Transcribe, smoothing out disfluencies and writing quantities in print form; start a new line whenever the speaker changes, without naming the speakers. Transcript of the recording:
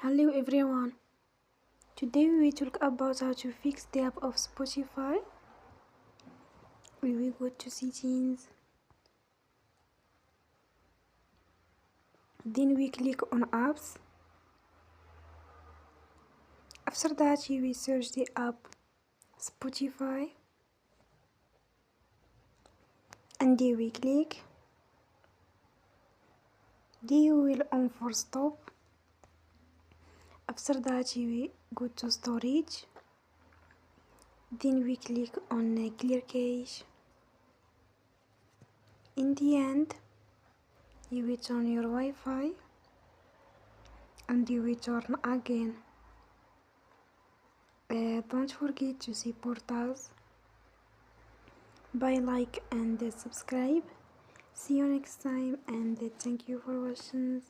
Hello everyone. Today we will talk about how to fix the app of Spotify. We will go to settings. Then we click on apps. After that you will search the app Spotify. And then we click. Then you will on for stop. After that you will go to storage. Then we click on clear cache. In the end, you will turn your Wi-Fi and you will turn again. Don't forget to support us by like and subscribe. See you next time and thank you for watching.